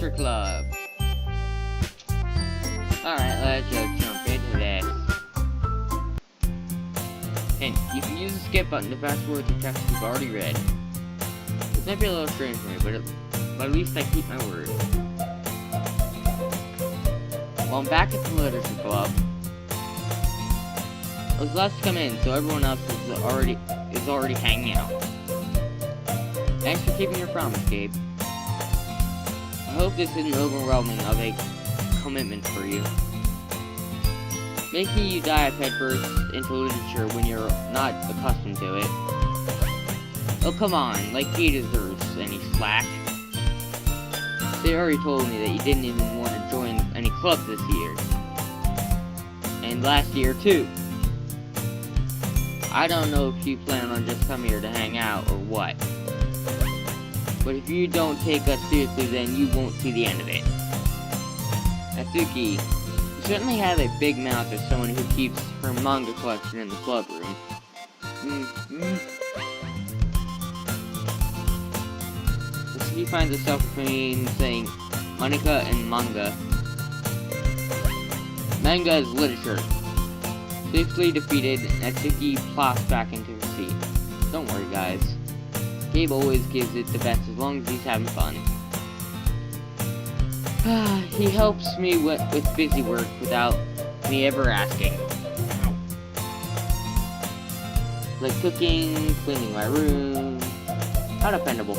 Literature Club. Alright, let's just jump into this. And you can use the skip button to fast forward through text you've already read. This might be a little strange for me, but at least I keep my word. Well, I'm back at the Literature Club. I was last to come in, so everyone else is already hanging out. Thanks for keeping your promise, Gabe. I hope this isn't overwhelming of a commitment for you. Making you dive headfirst into literature when you're not accustomed to it. Oh, come on, like he deserves any slack. They already told me that you didn't even want to join any clubs this year. And last year, too. I don't know if you plan on just coming here to hang out or what. But if you don't take us seriously, then you won't see the end of it. Atsuki, you certainly have a big mouth as someone who keeps her manga collection in the club room. Atsuki finds herself between saying Monica and manga. Manga is literature. Safely defeated, Atsuki plops back into her seat. Don't worry, guys. Gabe always gives it the best as long as he's having fun. He helps me with busy work without me ever asking. Like cooking, cleaning my room. How dependable.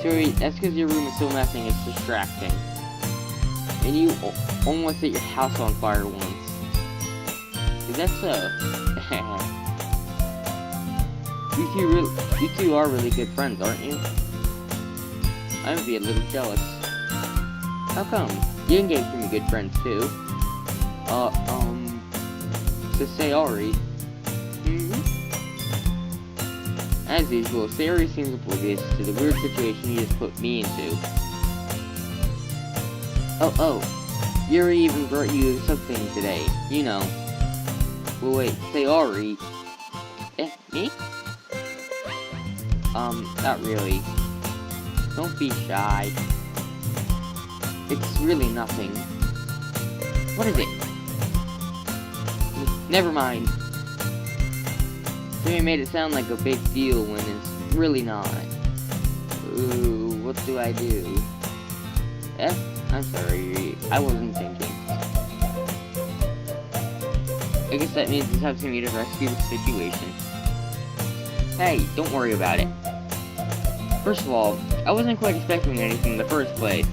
Sorry, that's because your room is so messy and it's distracting. And you almost set your house on fire once. Is that so? You two are really good friends, aren't you? I would be a little jealous. How come? You and Gabe can be good friends too. So Sayori. As usual, Sayori seems oblivious to the weird situation he just put me into. Oh, Yuri even brought you something today, you know. Well, wait, Sayori? Me? Not really. Don't be shy. It's really nothing. What is it? Never mind. They made it sound like a big deal when it's really not. Ooh, what do I do? I'm sorry, I wasn't thinking. I guess that means it's up to me to rescue the situation. Hey, don't worry about it. First of all, I wasn't quite expecting anything in the first place.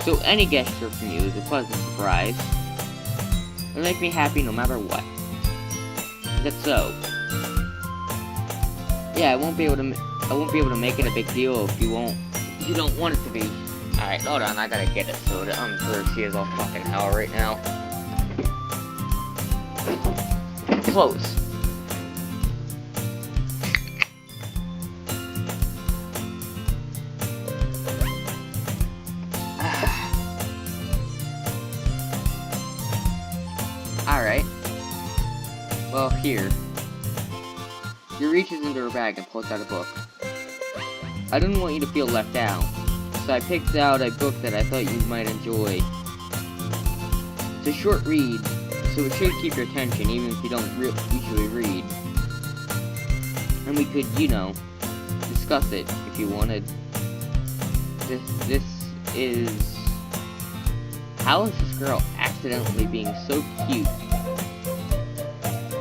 So any gesture from you is a pleasant surprise. It'll make me happy no matter what. Is that so? Yeah, I won't be able to make it a big deal if you don't want it to be. Alright, hold on, I gotta get a soda. I'm thirsty as all fucking hell right now. Close. Alright. Well, here. He reaches into her bag and pulls out a book. I didn't want you to feel left out, so I picked out a book that I thought you might enjoy. It's a short read, so it should keep your attention even if you don't usually read. And we could, you know, discuss it if you wanted. This is... How is this girl accidentally being so cute?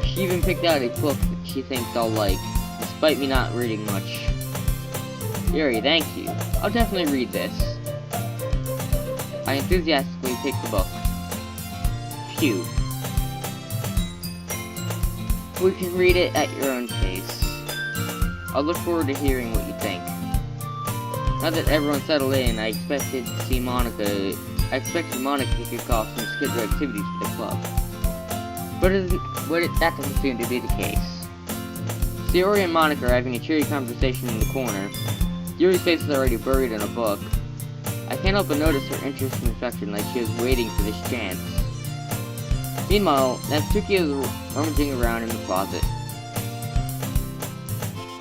She even picked out a book that she thinks I'll like, despite me not reading much. Yuri, thank you. I'll definitely read this. I enthusiastically take the book. Phew. We can read it at your own pace. I'll look forward to hearing what you think. Now that everyone's settled in, I expected Monica to kick off some scheduled activities for the club. But that doesn't seem to be the case. Sayori and Monica are having a cheery conversation in the corner. Yuri's face is already buried in a book. I can't help but notice her interest and affection, like she was waiting for this chance. Meanwhile, Natsuki is rummaging around in the closet.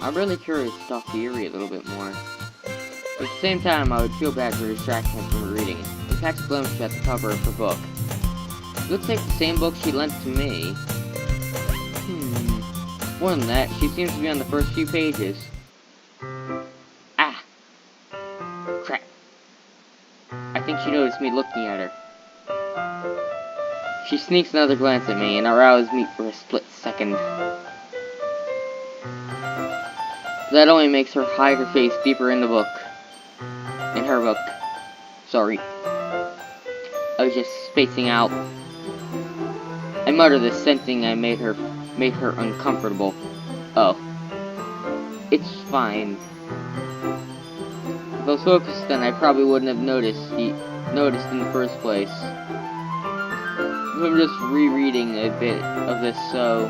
I'm really curious to talk to Yuri a little bit more. At the same time, I would feel bad for distracting him from reading. He catch a glimpse at the cover of her book. It looks like the same book she lent to me. More than that, she seems to be on the first few pages. Ah! Crap. I think she noticed me looking at her. She sneaks another glance at me and arouses me for a split second. That only makes her hide her face deeper in the book. In her book. Sorry. I was just spacing out. I mutter this, sensing I made her uncomfortable. Oh. It's fine. If I was focused, then I probably wouldn't have noticed in the first place. I'm just rereading a bit of this, so...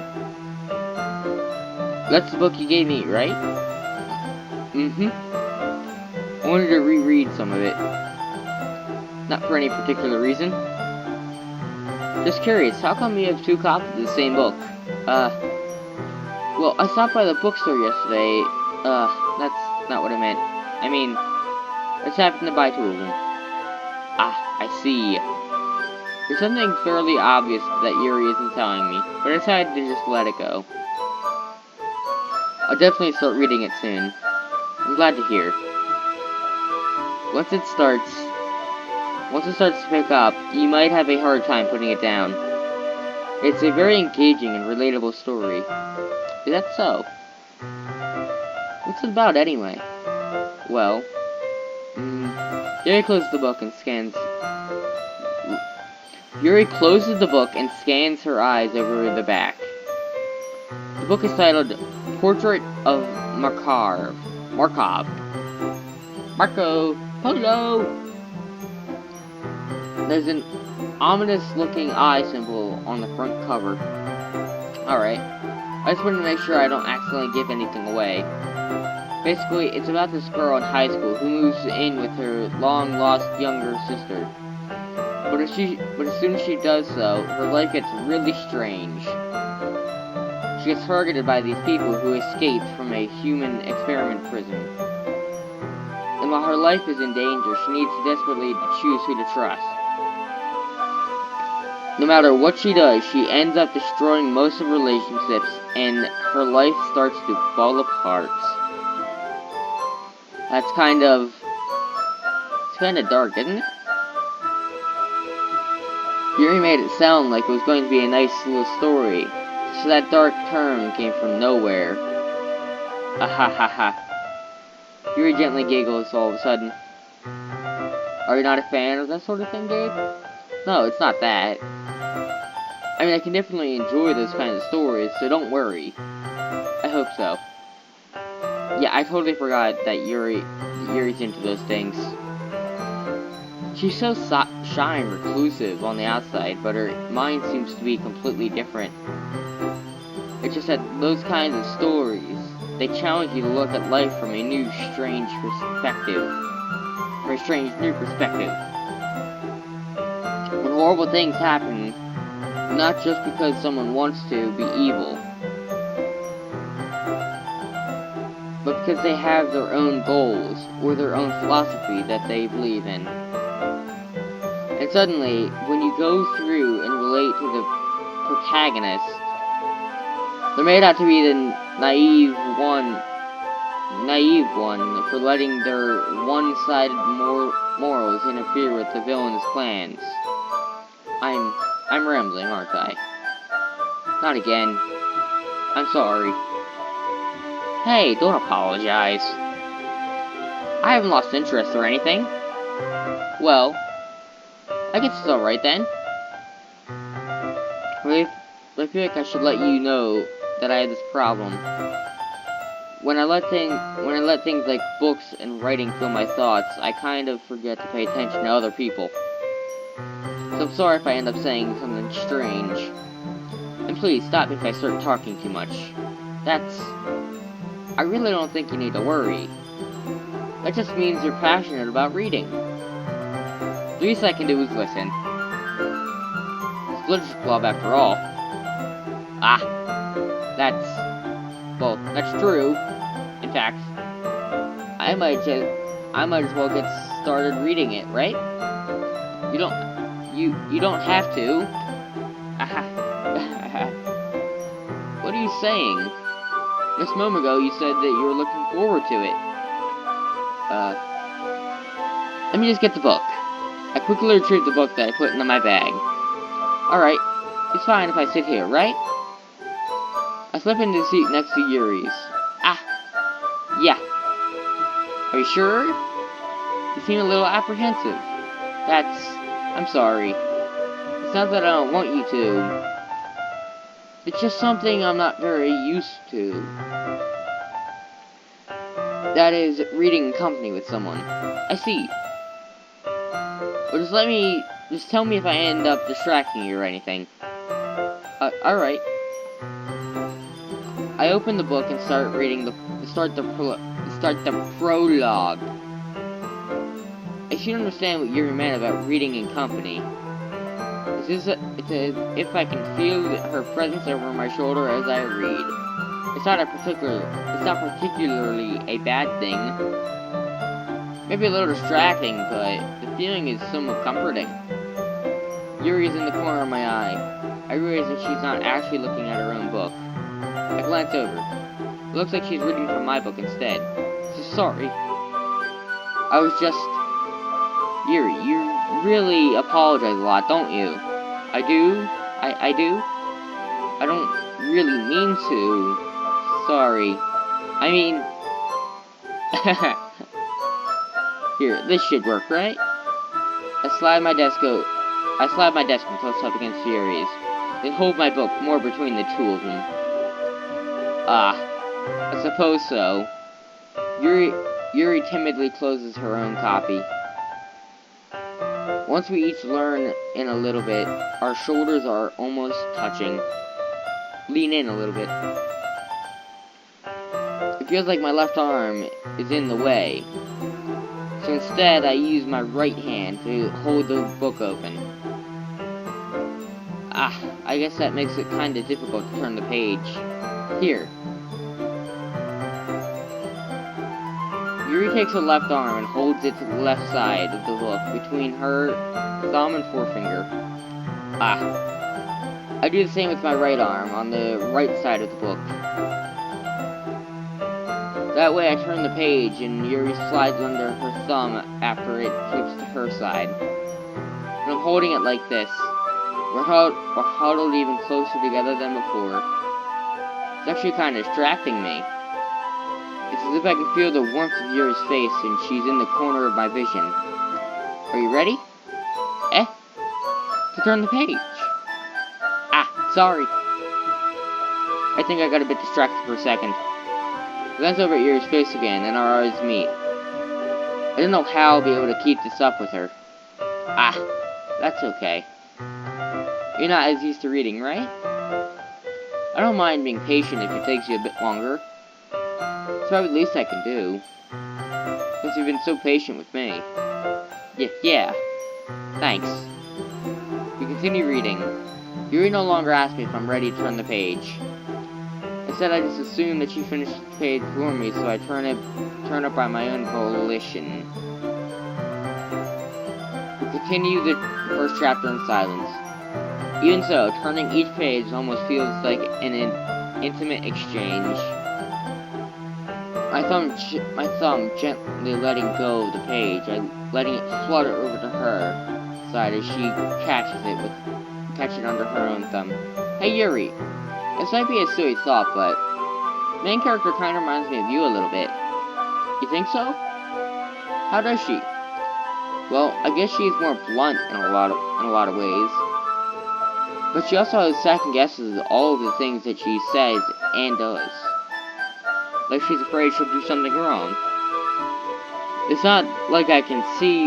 That's the book you gave me, right? I wanted to reread some of it. Not for any particular reason. Just curious, how come you have two copies of the same book? Well, I stopped by the bookstore yesterday. That's not what I meant. I mean, I just happened to buy two of them. Ah, I see. There's something fairly obvious that Yuri isn't telling me, but I decided to just let it go. I'll definitely start reading it soon. I'm glad to hear. Once it starts to pick up, you might have a hard time putting it down. It's a very engaging and relatable story. Is that so? What's it about anyway? Well, Yuri closes the book and scans her eyes over the back. The book is titled Portrait of Markov. Marco Polo! There's an ominous-looking eye symbol on the front cover. Alright. I just wanted to make sure I don't accidentally give anything away. Basically, it's about this girl in high school who moves in with her long-lost younger sister. But as soon as she does so, her life gets really strange. She gets targeted by these people who escaped from a human experiment prison. And while her life is in danger, she needs desperately to choose who to trust. No matter what she does, she ends up destroying most of her relationships, and her life starts to fall apart. It's kind of dark, isn't it? Yuri made it sound like it was going to be a nice little story, so that dark turn came from nowhere. Ha. Yuri gently giggles all of a sudden. Are you not a fan of that sort of thing, Gabe? No, it's not that. I mean, I can definitely enjoy those kinds of stories, so don't worry. I hope so. Yeah, I totally forgot that Yuri's into those things. She's so shy and reclusive on the outside, but her mind seems to be completely different. It's just that those kinds of stories, they challenge you to look at life from a new, strange perspective. From a strange, new perspective. When horrible things happen, not just because someone wants to be evil, but because they have their own goals, or their own philosophy that they believe in. And suddenly, when you go through and relate to the protagonist, they're made out to be the naive one for letting their one-sided morals interfere with the villain's plans. I'm rambling, aren't I? Not again. I'm sorry. Hey, don't apologize. I haven't lost interest or anything. Well, I guess it's alright then. I feel like I should let you know that I have this problem. When I let things like books and writing fill my thoughts, I kind of forget to pay attention to other people. So I'm sorry if I end up saying something strange. And please stop if I start talking too much. I really don't think you need to worry. That just means you're passionate about reading. The least I can do is listen. It's Literature Club after all. That's true. In fact, I might I might as well get started reading it, right? You don't have to. What are you saying? Just a moment ago, you said that you were looking forward to it. Let me just get the book. I quickly retrieved the book that I put into my bag. Alright, it's fine if I sit here, right? I slip into the seat next to Yuri's. Yeah. Are you sure? You seem a little apprehensive. I'm sorry. It's not that I don't want you to. It's just something I'm not very used to. That is, reading in company with someone. I see. Well, just tell me if I end up distracting you or anything. Alright. I open the book and start reading start the prologue. I should understand what Yuri meant about reading in company. It's as if I can feel her presence over my shoulder as I read. It's not particularly a bad thing. Maybe a little distracting, but the feeling is somewhat comforting. Yuri is in the corner of my eye. I realize that she's not actually looking at her own book. I glance over. It looks like she's reading from my book instead. So sorry. I was just... Yuri, you really apologize a lot, don't you? I do? I do? I don't really mean to. Sorry. I mean... Here, this should work, right? I slide my desk and close up against Yuri's. Then hold my book more between the two of them. I suppose so. Yuri timidly closes her own copy. Once we each learn in a little bit, our shoulders are almost touching. Lean in a little bit. It feels like my left arm is in the way. So instead, I use my right hand to hold the book open. I guess that makes it kinda difficult to turn the page. Here. Yuri takes her left arm and holds it to the left side of the book between her thumb and forefinger. I do the same with my right arm on the right side of the book. That way I turn the page and Yuri slides under her thumb after it flips to her side. And I'm holding it like this. We're huddled even closer together than before. It's actually kind of distracting me. It's as if I can feel the warmth of Yuri's face and she's in the corner of my vision. Are you ready? To turn the page. Sorry. I think I got a bit distracted for a second. I glance over at Yuri's face again and our eyes meet. I don't know how I'll be able to keep this up with her. That's okay. You're not as used to reading, right? I don't mind being patient if it takes you a bit longer. It's probably the least I can do. Since you've been so patient with me. Yeah. Thanks. We continue reading. Yuri no longer asks me if I'm ready to turn the page. Instead, I just assume that she finished the page for me, so I turn it by my own volition. We continue the first chapter in silence. Even so, turning each page almost feels like an intimate exchange. My thumb gently letting go of the page, letting it flutter over to her side as she catches it under her own thumb. Hey Yuri, this might be a silly thought, but main character kind of reminds me of you a little bit. You think so? How does she? Well, I guess she's more blunt in a lot of ways. But she also second guesses all of the things that she says and does. Like she's afraid she'll do something wrong. It's not like I can see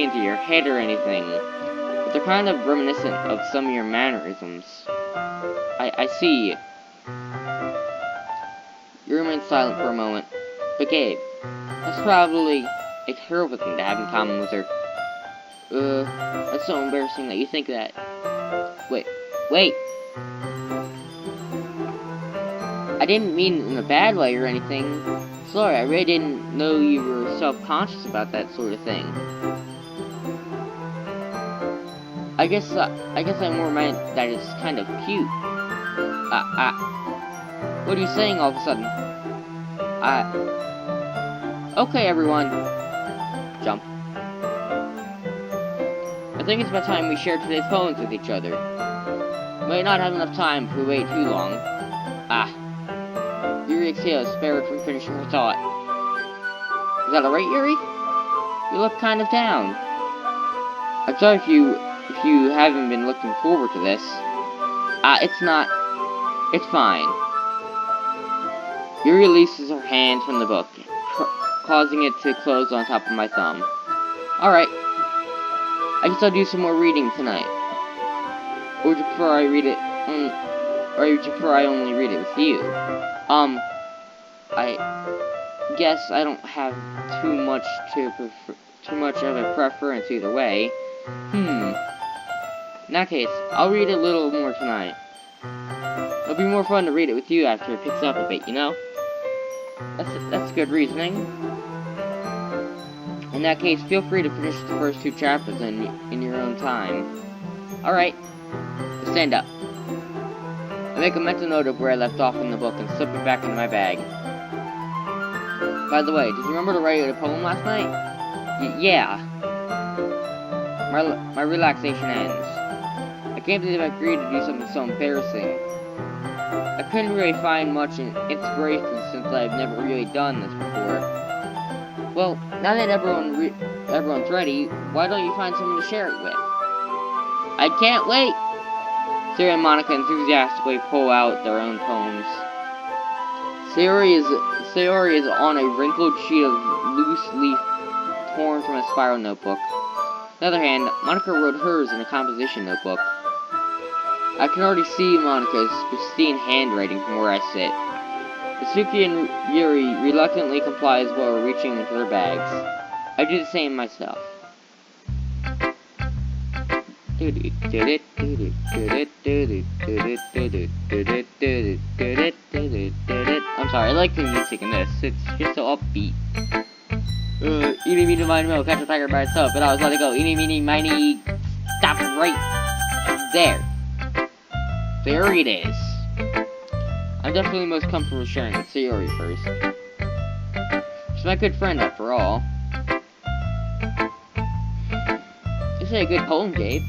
into your head or anything, but they're kind of reminiscent of some of your mannerisms. I see. You remain silent for a moment. But Gabe, that's probably a terrible thing to have in common with her. That's so embarrassing that you think that. Wait! I didn't mean it in a bad way or anything. Sorry, I really didn't know you were self-conscious about that sort of thing. I guess I more meant that it's kind of cute. What are you saying all of a sudden? Okay, everyone. Jump. I think it's about time we share today's poems with each other. Might not have enough time if we wait too long. Yuri exhaled, spared from finishing her thought. Is that alright, Yuri? You look kind of down. I'm sorry if you haven't been looking forward to this. It's not. It's fine. Yuri releases her hand from the book, causing it to close on top of my thumb. Alright. I guess I'll do some more reading tonight. Or would you prefer I read it, or would you prefer I only read it with you? I guess I don't have too much of a preference either way. In that case, I'll read a little more tonight. It'll be more fun to read it with you after it picks up a bit, you know? That's good reasoning. In that case, feel free to finish the first 2 chapters in your own time. Alright, stand up. I make a mental note of where I left off in the book and slip it back into my bag. By the way, did you remember to write a poem last night? Yeah. My relaxation ends. I can't believe I agreed to do something so embarrassing. I couldn't really find much inspiration since I've never really done this before. Well, now that everyone's ready, why don't you find someone to share it with? I can't wait! Sayori and Monica enthusiastically pull out their own poems. Sayori is on a wrinkled sheet of loose leaf torn from a spiral notebook. On the other hand, Monica wrote hers in a composition notebook. I can already see Monica's pristine handwriting from where I sit. Mitsuki and Yuri reluctantly complies while reaching into their bags. I do the same myself. I'm sorry, I like the music in this. It's just so upbeat. Eeny, meeny, miny, mo, catch a tiger by its tail, but I was let it go. Eeny, meeny, miny, stop right there. There it is. I'm definitely most comfortable sharing with Sayori first. She's my good friend, after all. This is a good poem, Gabe.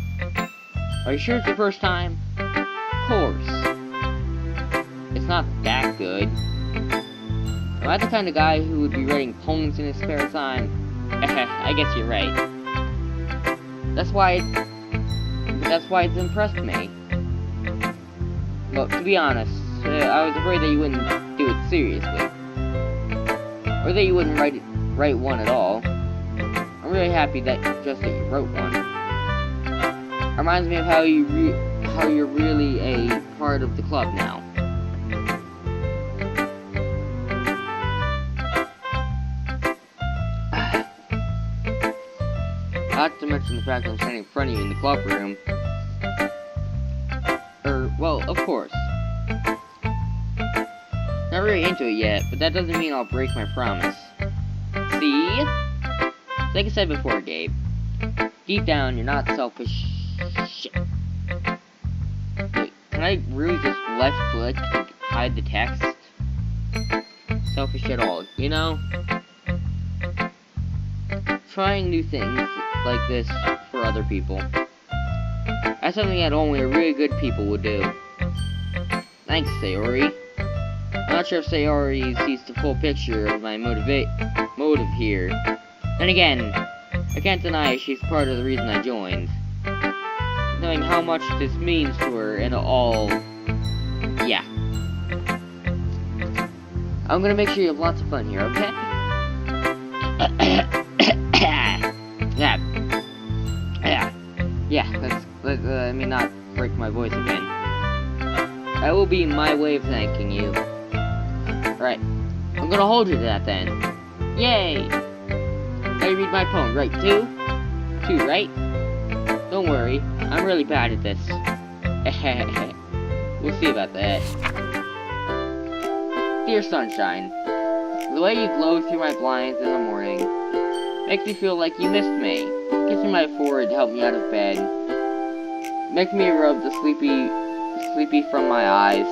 Are you sure it's your first time? Of course. It's not that good. Am I the kind of guy who would be writing poems in his spare time? I guess you're right. That's why it's impressed me. But to be honest, I was afraid that you wouldn't do it seriously. Or that you wouldn't write one at all. I'm really happy that you wrote one. It reminds me of how you're really a part of the club now. Not to mention the fact that I'm standing in front of you in the club room. Well, of course. Not really into it yet, but that doesn't mean I'll break my promise. See? Like I said before, Gabe. Deep down, you're not selfish. Shit. Wait, can I really just left click to hide the text? Selfish at all, you know? Trying new things like this for other people. That's something that only really good people would do. Thanks, Sayori. I'm not sure if Sayori sees the full picture of my motive here. And again, I can't deny she's part of the reason I joined. Knowing how much this means to her and all... Yeah. I'm gonna make sure you have lots of fun here, okay? Yeah, let me not break my voice again. That will be my way of thanking you. Right. I'm gonna hold you to that then. Yay! Now you read my poem, right? 2? 2, right? Don't worry, I'm really bad at this. We'll see about that. Dear Sunshine, The way you glow through my blinds in the morning makes me feel like you missed me. Kissing my forehead to help me out of bed. Makes me rub the sleepy from my eyes.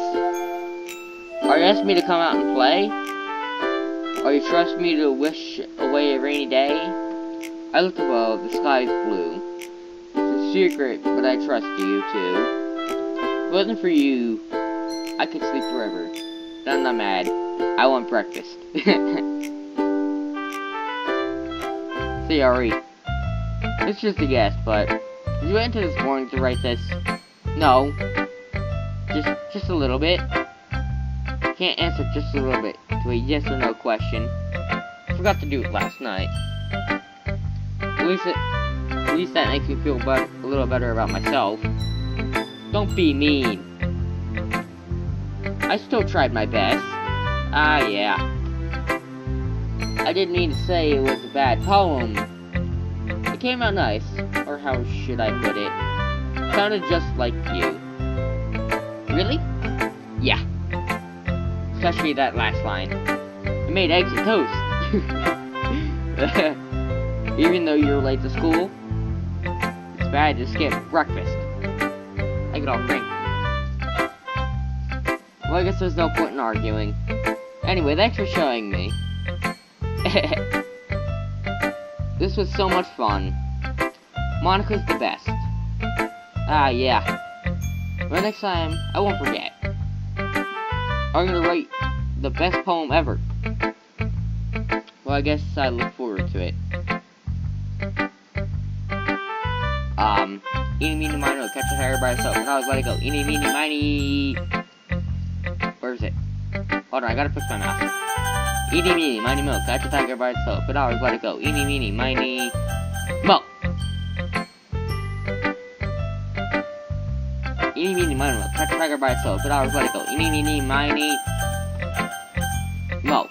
Are you asking me to come out and play? Or you trust me to wish away a rainy day? I look above, the sky is blue. It's a secret, but I trust you too. If it wasn't for you, I could sleep forever. Then I'm not mad. I want breakfast. Sorry. It's just a guess, but did you wait until this morning to write this? No. Just a little bit. Can't answer just a little bit to a yes or no question. Forgot to do it last night. At least that makes me feel a little better about myself. Don't be mean. I still tried my best. Ah, yeah. I didn't mean to say it was a bad poem. It came out nice, or how should I put it? It sounded just like you. Really? Yeah. Especially that last line. I made eggs and toast. Even though you're late to school, it's bad to skip breakfast. I get all cranky. Well, I guess there's no point in arguing. Anyway, thanks for showing me. This was so much fun. Monica's the best. Ah, yeah. But next time, I won't forget. I'm gonna write the best poem ever. Well, I guess I look forward to it. Eeny, meeny, miny, catch a hair by itself, and I was let it go. Eeny, meeny, miny. Where is it? Hold on, I gotta push my mouth. Eeny, meeny, miny, mo, catch a tiger by itself, but I always let it go. Eeny, meeny, miny, mo. Eeny, meeny, miny, mo, catch a tiger by itself, but I always let it go. Eeny, meeny, miny, mo.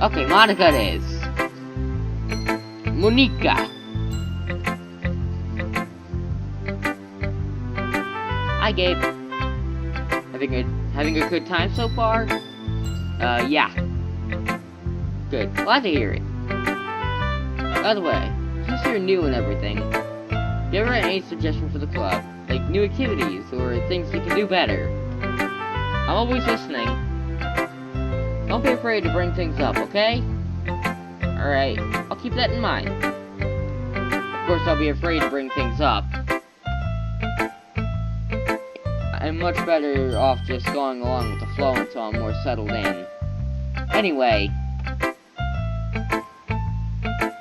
Okay, Monica it is. Monica. Hi, Gabe. Having a good time so far? Yeah. Good. Glad to hear it. By the way, since you're new and everything, do you ever have any suggestions for the club? Like new activities or things we can do better? I'm always listening. Don't be afraid to bring things up, okay? Alright, I'll keep that in mind. Of course, I'll be afraid to bring things up. I'm much better off just going along with the flow until I'm more settled in. Anyway,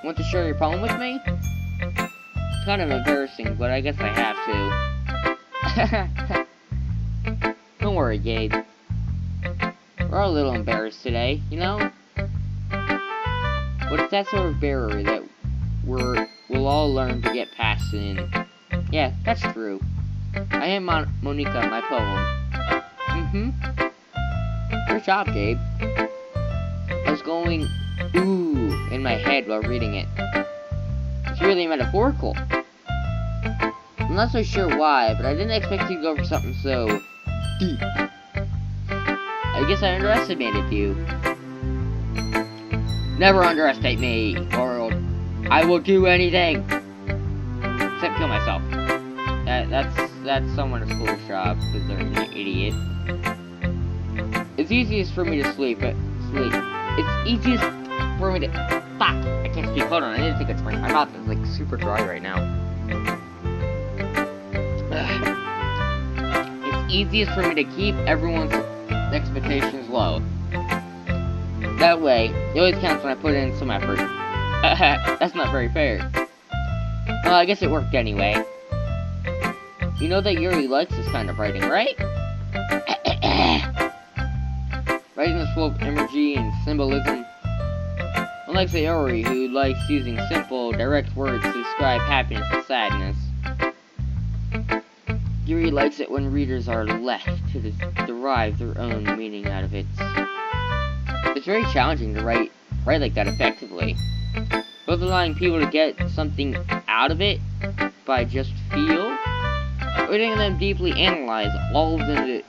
want to share your poem with me? It's kind of embarrassing, but I guess I have to. Don't worry, Gabe. We're all a little embarrassed today, you know? But it's that sort of barrier that we'll all learn to get past in. Yeah, that's true. I am Monica, my poem. Good job, Gabe. I was going, ooh, in my head while reading it. It's really metaphorical. I'm not so sure why, but I didn't expect you to go for something so deep. I guess I underestimated you. Never underestimate me, world. I will do anything except kill myself. That's someone's foolish job because they're an idiot. It's easiest for me to sleep. It's easiest for me to. Fuck! I can't speak. Hold on, I need to take a drink. My mouth is like super dry right now. It's easiest for me to keep everyone's expectations low. That way, it always counts when I put in some effort. That's not very fair. Well, I guess it worked anyway. You know that Yuri likes this kind of writing, right? Writing is full of energy and symbolism. Unlike Sayori, who likes using simple, direct words to describe happiness and sadness. Yuri likes it when readers are left to derive their own meaning out of it. It's very challenging to write like that effectively. Both allowing people to get something out of it by just feel, or letting them deeply analyze all of the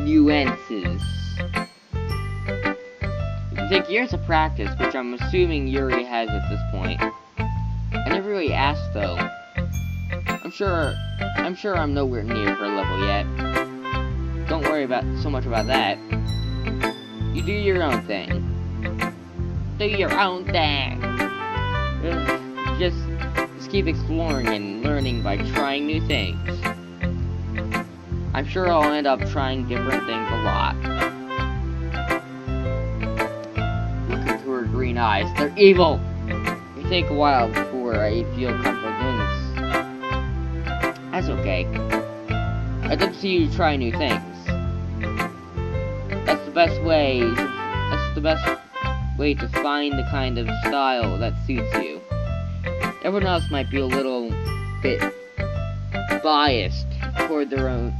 nuances take years of practice, which I'm assuming Yuri has at this point. I never really asked though. I'm sure I'm nowhere near her level yet. Don't worry so much about that. You do your own thing. Do your own thing. Just keep exploring and learning by trying new things. I'm sure I'll end up trying different things a lot. Look into her green eyes. They're evil! It may take a while before I feel comfortable doing this. That's okay. I'd love to see you try new things. That's the best way to find the kind of style that suits you. Everyone else might be a little bit biased toward their own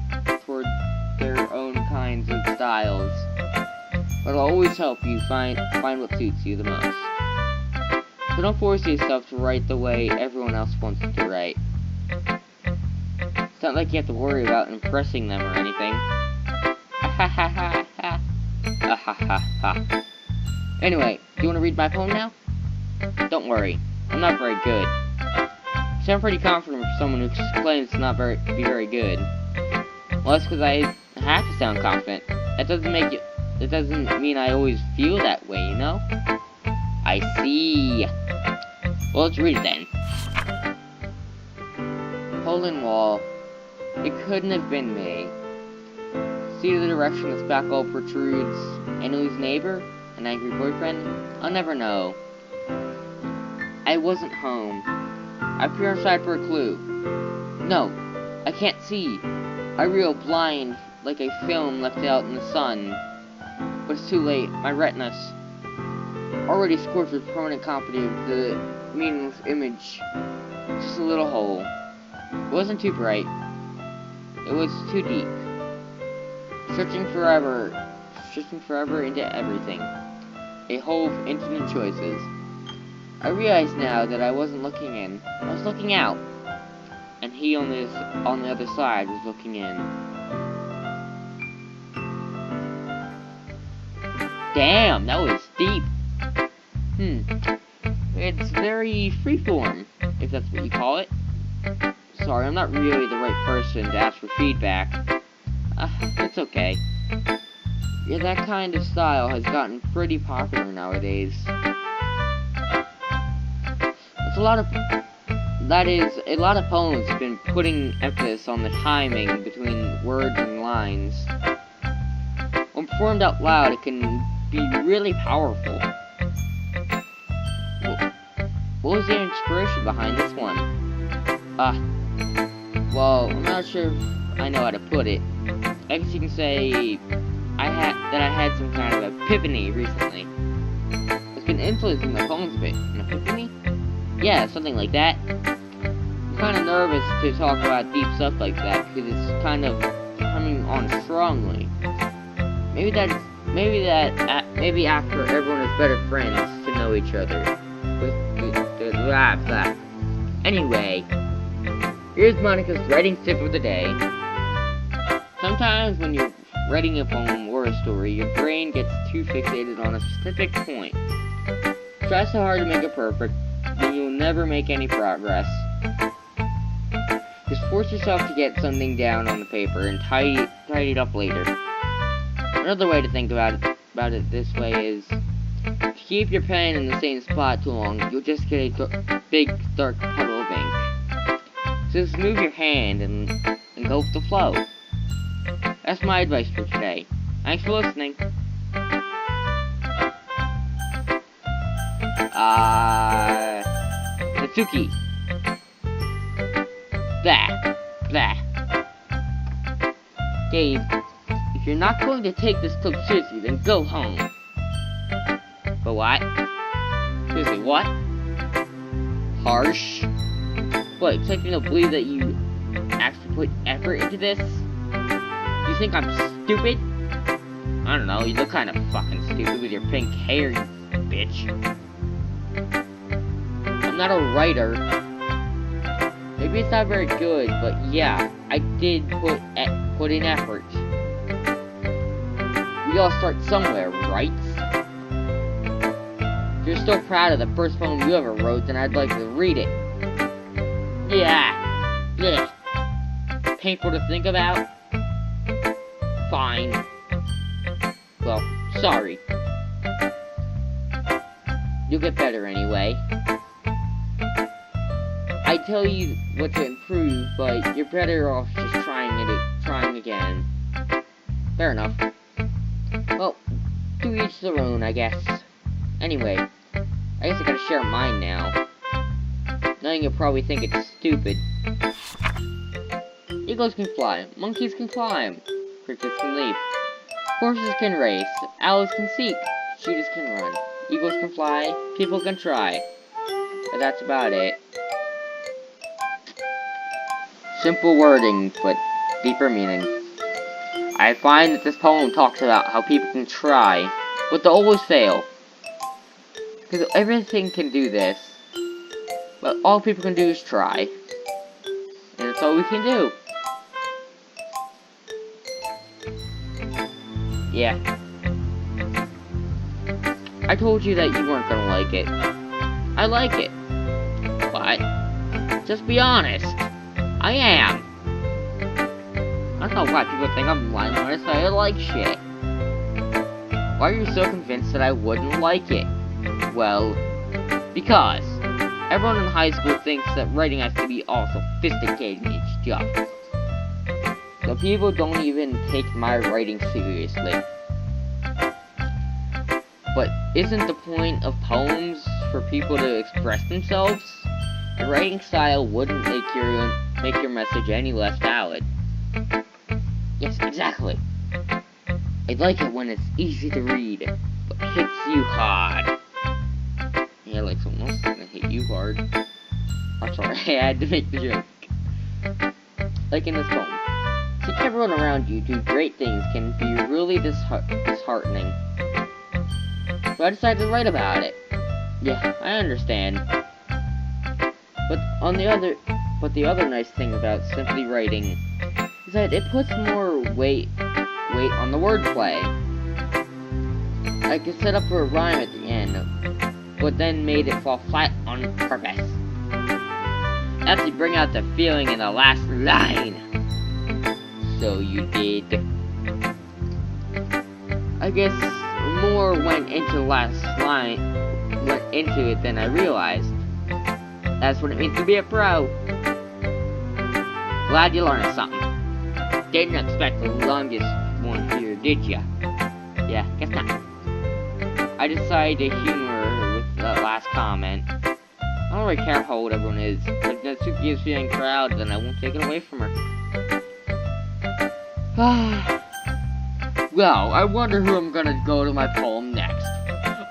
kinds of styles, but I'll always help you find what suits you the most. So don't force yourself to write the way everyone else wants you to write. It's not like you have to worry about impressing them or anything. Anyway, do you want to read my poem now? Don't worry, I'm not very good. I sound pretty confident for someone who claims to not be very good. Well, that's because I have to sound confident. That doesn't mean I always feel that way, you know? I see. Well, let's read it then. Hole in wall. It couldn't have been me. See the direction the spackle protrudes. Emily's neighbor? An angry boyfriend? I'll never know. I wasn't home. I peer outside for a clue. No, I can't see. I reel blind like a film left out in the sun. But it's too late. My retinas, already scorched with permanent copy of the meaningless image. Just a little hole. It wasn't too bright. It was too deep. Stretching forever into everything. A hole of infinite choices. I realize now that I wasn't looking in. I was looking out. And he on the other side was looking in. Damn, that was deep. It's very freeform, if that's what you call it. Sorry, I'm not really the right person to ask for feedback. It's okay. Yeah, that kind of style has gotten pretty popular nowadays. A lot of poems have been putting emphasis on the timing between words and lines. When performed out loud, it can be really powerful. What was the inspiration behind this one? Well, I'm not sure if I know how to put it. I guess you can say I had some kind of epiphany recently. It's been influencing my poems a bit. An epiphany? Yeah, something like that. I'm kind of nervous to talk about deep stuff like that because it's kind of coming on strongly. Maybe after everyone is better friends to know each other. Anyway, here's Monica's writing tip of the day. Sometimes when you're writing a poem or a story, your brain gets too fixated on a specific point. Try so hard to make it perfect, then you'll never make any progress. Just force yourself to get something down on the paper and tidy it up later. Another way to think about it this way is, if you keep your pen in the same spot too long, you'll just get a big dark puddle of ink. So just move your hand and go with the flow. That's my advice for today. Thanks for listening. Natsuki. Blah. Dave, if you're not going to take this clip seriously, then go home. But what? Seriously, what? Harsh? What, expect me to believe that you actually put effort into this? Do you think I'm stupid? I don't know, you look kind of fucking stupid with your pink hair, you bitch. I'm not a writer. Maybe it's not very good, but yeah, I did put in effort. We all start somewhere, right? If you're still proud of the first poem you ever wrote, then I'd like to read it. Yeah. Yeah. Painful to think about? Fine. Well, sorry. You'll get better anyway. I tell you what to improve, but you're better off just trying again. Fair enough. Well, to each their own, I guess. Anyway, I guess I gotta share mine now. Knowing you'll probably think it's stupid. Eagles can fly, monkeys can climb, crickets can leap, horses can race, owls can seek, cheetahs can run, eagles can fly, people can try. But that's about it. Simple wording, but deeper meaning. I find that this poem talks about how people can try, but they'll always fail. Because everything can do this, but all people can do is try. And that's all we can do. Yeah. I told you that you weren't gonna like it. I like it. But, just be honest. I am. I don't know why people think I'm lying when I say I like shit. Why are you so convinced that I wouldn't like it? Well, because everyone in high school thinks that writing has to be all sophisticated and stuff. So people don't even take my writing seriously. But isn't the point of poems for people to express themselves? The writing style wouldn't make your message any less valid. Yes, exactly. I like it when it's easy to read, but hits you hard. Yeah, like someone else is gonna hit you hard. I'm sorry, I had to make the joke. Like in this poem. Seeing everyone around you do great things can be really disheartening. So I decided to write about it. Yeah, I understand. But the other nice thing about simply writing is that it puts more weight on the wordplay. I could set up for a rhyme at the end, but then made it fall flat on purpose. That's to bring out the feeling in the last line. So you did. I guess more went into it than I realized. That's what it means to be a pro. Glad you learned something. Didn't expect the longest one here, did ya? Yeah, guess not. I decided to humor with that last comment. I don't really care how old everyone is. If Natsuki is feeling proud, then I won't take it away from her. Well, I wonder who I'm gonna go to my poem next.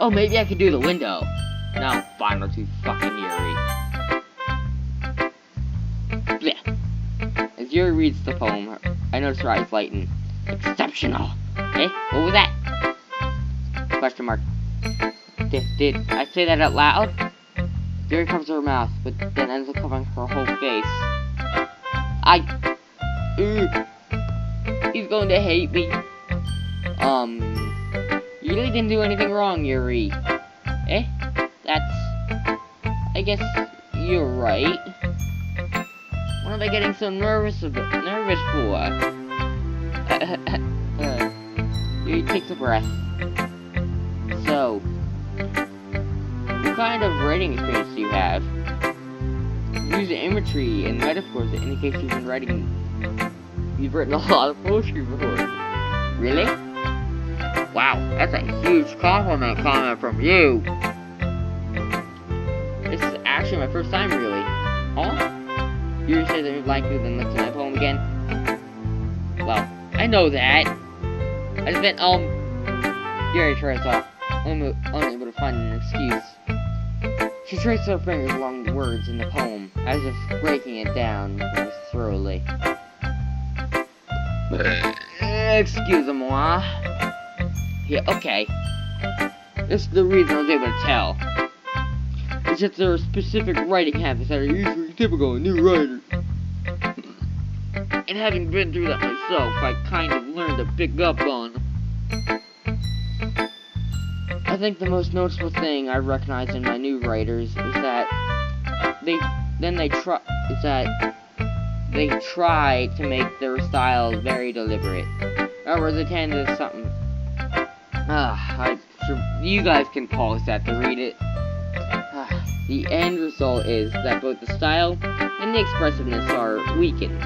Oh, maybe I could do the window. No, fine, we're too fucking Yuri. Blech. As Yuri reads the poem, I notice her eyes lighten. Exceptional. Eh? What was that? Question mark. Did I say that out loud? Yuri covers her mouth, but then ends up covering her whole face. He's going to hate me. You really didn't do anything wrong, Yuri. Eh? I guess you're right. What am I getting so nervous for? Yuri takes a breath. So, what kind of writing experience do you have? Use imagery and metaphors that indicate you've written a lot of poetry before. Really? Wow, that's a huge compliment coming from you. This is actually my first time, really. Huh? You said that you're likely to look at my poem again? Well, I know that. I just meant, Yuri tries off, unable to find an excuse. She traces her fingers along the words in the poem, as if breaking it down very thoroughly. Excuse-moi. Yeah, okay. This is the reason I was able to tell. It's that there are specific writing habits that are usually typical of new writers. And having been through that myself, I kind of learned to pick up on them. I think the most noticeable thing I recognize in my new writers is that they try to make their style very deliberate. In other words, they tend to something. You guys can pause that to read it. The end result is that both the style and the expressiveness are weakened.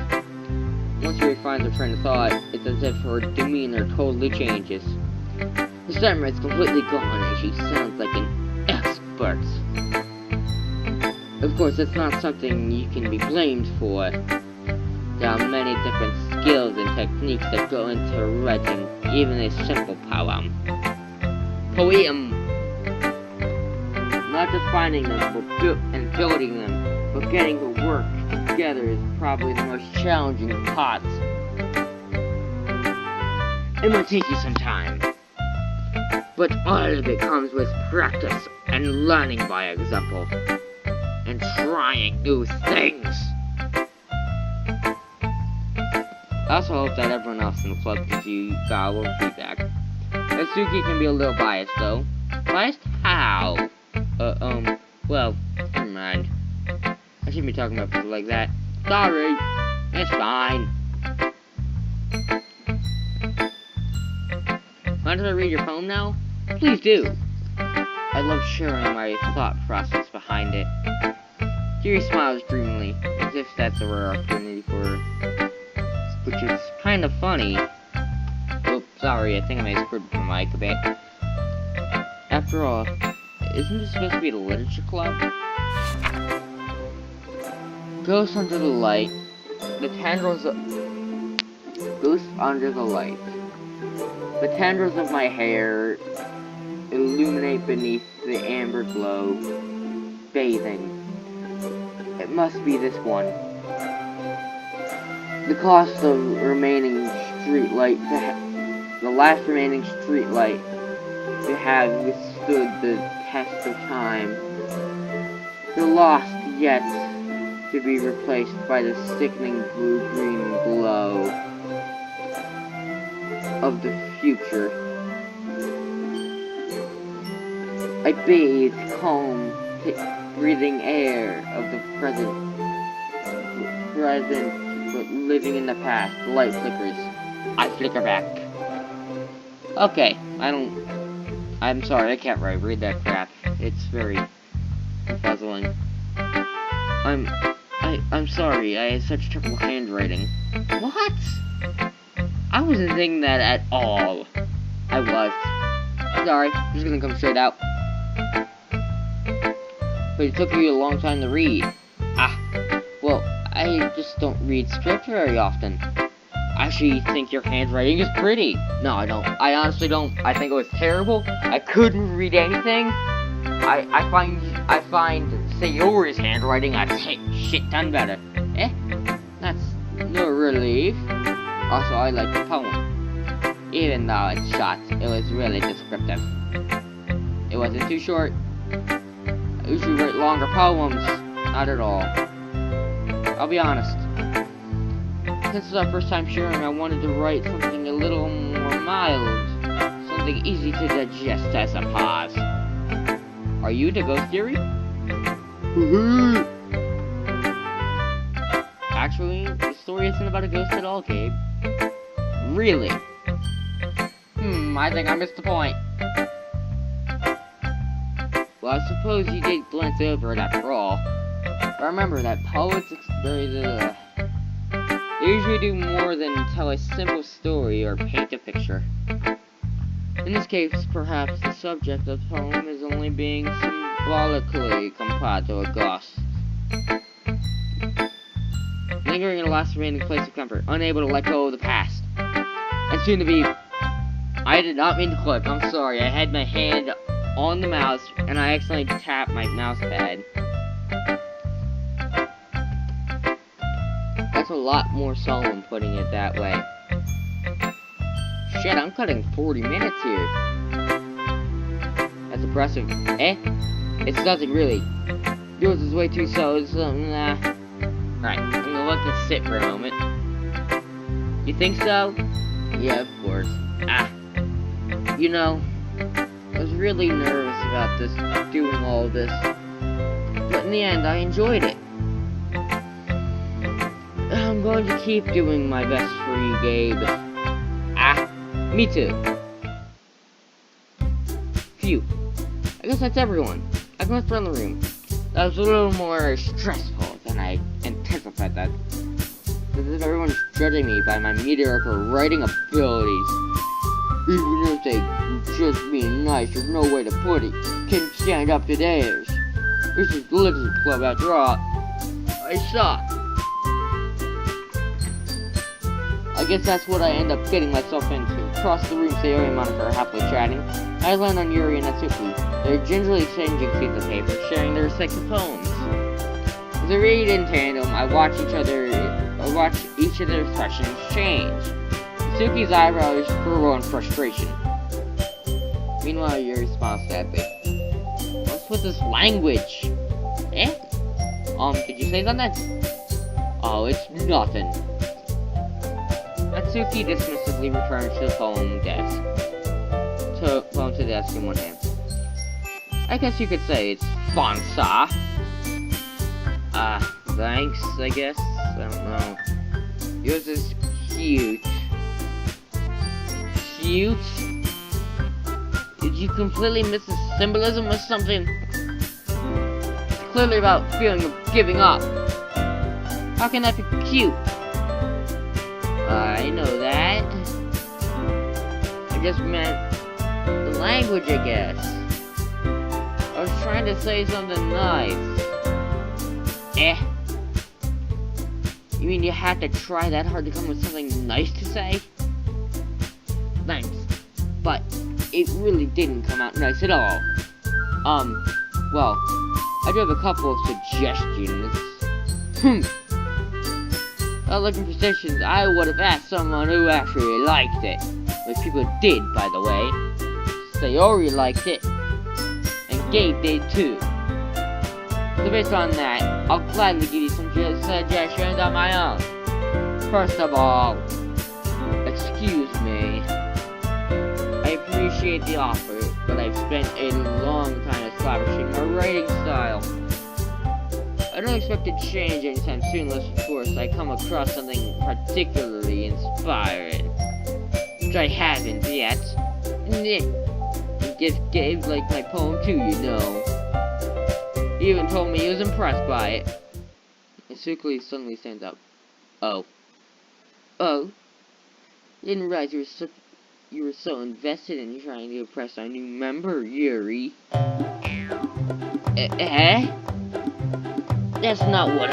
Once she refines her train of thought, it's as if her demeanor totally changes. The stammer is completely gone and she sounds like an expert. Of course, that's not something you can be blamed for. There are many different skills and techniques that go into writing even a simple poem. Not just finding them and building them, but getting to work together is probably the most challenging part. It might take you some time, but all of it comes with practice and learning by example, and trying new things. I also hope that everyone else in the club gives you valuable feedback. Doki can be a little biased though. Biased how? Well, never mind. I shouldn't be talking about people like that. Sorry. It's fine. Mind if I read your poem now? Please do. I love sharing my thought process behind it. Jerry smiles dreamily, as if that's a rare opportunity for her. Which is kind of funny. Oh, sorry, I think I may have screwed my mic a bit. After all, isn't this supposed to be the literature club? Ghost under the light. The tendrils of... Ghost under the light. The tendrils of my hair illuminate beneath the amber glow. Bathing. It must be this one. The cost of remaining street light the last remaining street light to have withstood the test of time. The lost yet to be replaced by the sickening blue-green glow of the future. I bathe calm, breathing air of the present, but living in the past. The light flickers. I flicker back. Okay, I'm sorry, I can't read that crap. It's very puzzling. I'm sorry, I had such terrible handwriting. What? I wasn't thinking that at all. I was. Sorry, I'm just gonna come straight out. But it took you a long time to read. Well, I just don't read script very often. I actually think your handwriting is pretty. No, I don't. I honestly don't. I think it was terrible. I couldn't read anything. I find Sayori's handwriting a shit ton better. That's no relief. Also, I like the poem. Even though it's short, it was really descriptive. It wasn't too short. I usually write longer poems. Not at all. I'll be honest. Since it's our first time sharing, I wanted to write something a little more mild. Something easy to digest as a pause. Are you into ghost theory? Actually, the story isn't about a ghost at all, Gabe. Really? I think I missed the point. Well, I suppose you did glance over it after all. But remember that poets they usually do more than tell a simple story or paint a picture. In this case, perhaps the subject of the poem is only being symbolically compared to a ghost. Lingering in a last remaining place of comfort, unable to let go of the past. And soon to be... I did not mean to click, I'm sorry, I had my hand on the mouse, and I accidentally tapped my mouse pad. That's a lot more solemn putting it that way. Shit, I'm cutting 40 minutes here. That's impressive. It's nothing really. Yours is way too slow, nah. Alright, I'm gonna let this sit for a moment. You think so? Yeah, of course. You know, I was really nervous about doing all of this. But in the end, I enjoyed it. I'm going to keep doing my best for you, Gabe. Ah, me too. Phew. I guess that's everyone. I glanced around the room. That was a little more stressful than I anticipated that. Because everyone's judging me by my mediocre writing abilities. Even if they just being nice, there's no way to put it. Can't stand up to theirs. This is the Lizard Club after all. I suck. I guess that's what I end up getting myself into. Across the room, Sayori and Monica are happily chatting. I land on Yuri and Natsuki. They're gingerly exchanging sheets of paper, sharing their respective poems. As they read in tandem, I watch each of their expressions change. Natsuki's eyebrows furrow in frustration. Meanwhile, Yuri smiles sadly. What's with this language? Eh? Did you say something? Oh, it's nothing. Natsuki dismissively returns to the phone desk. Phone to the desk in one hand. I guess you could say it's Fonsa. Thanks, I guess. I don't know. Yours is cute. Cute? Did you completely miss the symbolism or something? It's clearly about feeling of giving up. How can that be cute? I know that. I just meant the language, I guess. I was trying to say something nice. Eh? You mean you had to try that hard to come with something nice to say? Thanks. But it really didn't come out nice at all. Well, I do have a couple of suggestions. Looking for suggestions, I would have asked someone who actually liked it. Which people did, by the way. Sayori liked it. And Gabe did too. So based on that, I'll gladly give you some suggestions on my own. First of all, excuse me. I appreciate the offer, but I've spent a long time establishing my writing style. I don't expect to change anytime soon unless, of course, I come across something particularly inspiring. Which I haven't yet. It just gave like my poem too, you know. He even told me he was impressed by it. Natsuki suddenly stands up. Oh. Oh? Didn't realize you were so invested in trying to impress our new member, Yuri. Eh? That's not what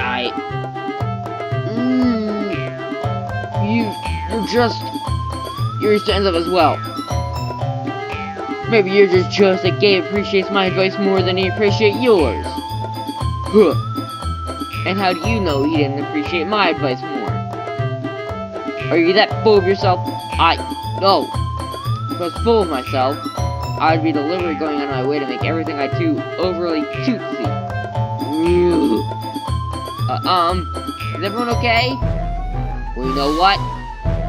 Yuri stands up as well. Maybe you're just jealous that Gabe appreciates my advice more than he appreciates yours. Huh. And how do you know he didn't appreciate my advice more? Are you that full of yourself? No. If I was full of myself, I'd be deliberately going on my way to make everything I do overly cutesy. Is everyone okay? Well, you know what?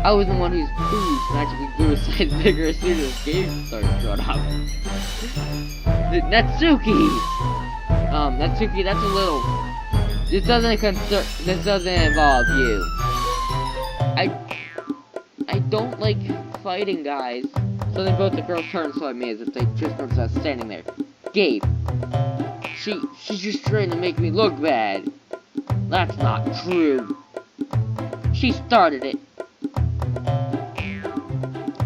I was the one whose boobs magically grew a size bigger as soon as Gabe started showing up. Natsuki! Natsuki, that's a little... This doesn't involve you. I don't like fighting guys. So then both the girls turned so at me as if they just noticed I was standing there. Gabe. She's just trying to make me look bad. That's not true. She started it.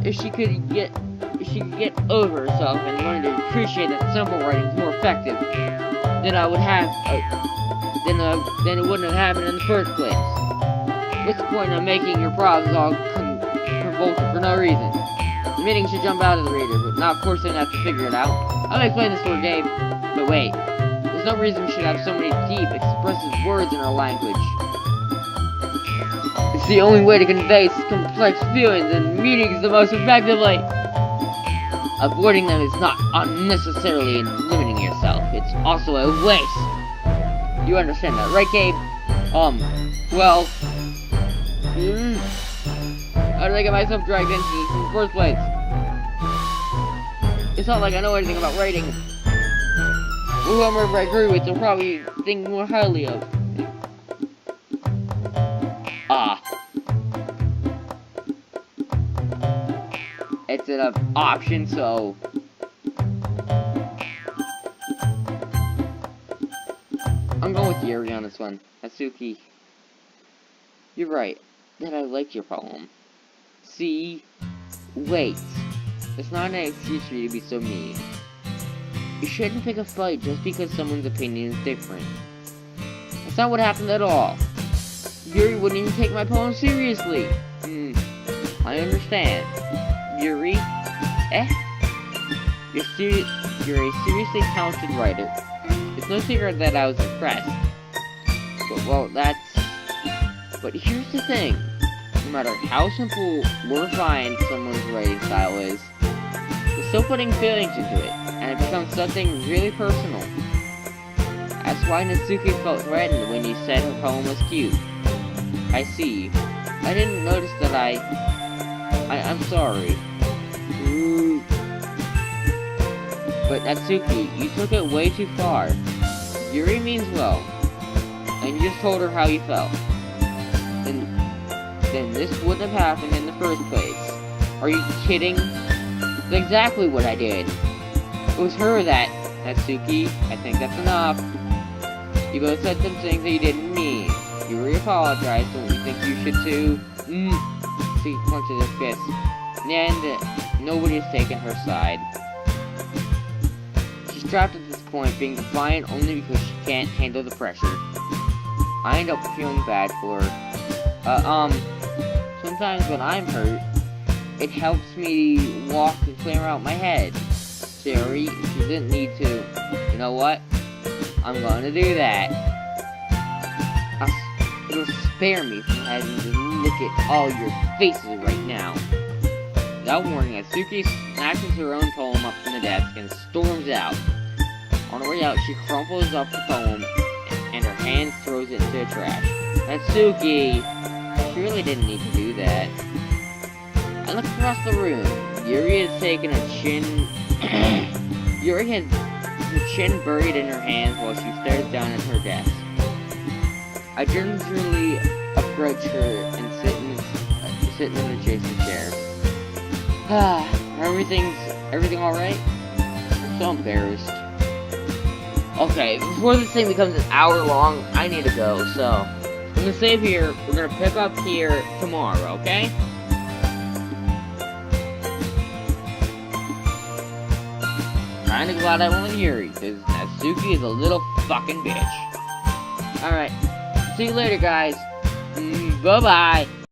If she could get over herself and learn to appreciate that simple writing is more effective, then I would have, then it wouldn't have happened in the first place. What's the point of making your problems all convoluted for no reason? The meaning should jump out of the reader, but not forcing them to have to figure it out. I'll explain this for Gabe, but wait. There's no reason we should have so many deep, expressive words in our language. It's the only way to convey complex feelings and meanings the most effectively. Avoiding them is not unnecessarily limiting yourself. It's also a waste. You understand that, right, Gabe? Well... How did I get myself dragged into this in the first place? It's It's not like I know anything about writing. Whoever I agree with, they'll probably think more highly of. Ah. It's an option, so... I'm going with Yuri on this one. Natsuki. You're right. That I like your poem. See? Wait. It's not an excuse for you to be so mean. You shouldn't pick a fight just because someone's opinion is different. That's not what happened at all. Yuri wouldn't even take my poem seriously. I understand. Yuri? You're a seriously talented writer. It's no secret that I was impressed. But here's the thing. No matter how simple or refined someone's writing style is, they're still putting feelings into it, and it becomes something really personal. That's why Natsuki felt threatened when you said her poem was cute. I see. I didn't notice that I'm sorry. But Natsuki, you took it way too far. Yuri means well, and you just told her how you felt. Then this wouldn't have happened in the first place. Are you kidding? That's exactly what I did. It was her that, Natsuki, I think that's enough. You both said some things that you didn't mean. Yuri apologized, don't you think you should too? She punches his fist. And nobody's taken her side. She's trapped at this point, being defiant only because she can't handle the pressure. I end up feeling bad for her. Sometimes when I'm hurt, it helps me walk and clear out my head. Siri, she didn't need to. You know what? I'm going to do that. It'll spare me from having to look at all your faces right now. Without warning, Natsuki snatches her own poem up from the desk and storms out. On her way out, she crumples up the poem and her hand throws it into the trash. Natsuki! She really didn't need to do that. I look across the room. Yuri has taken a chin... Yuri has her chin buried in her hands while she stares down at her desk. I gingerly approach her and sit in an adjacent chair. Everything alright? I'm so embarrassed. Okay, before this thing becomes an hour long, I need to go, so... I'm gonna save here, we're gonna pick up here tomorrow, okay? Kinda glad I went with Yuri, because Natsuki is a little fucking bitch. Alright, see you later, guys. Bye-bye.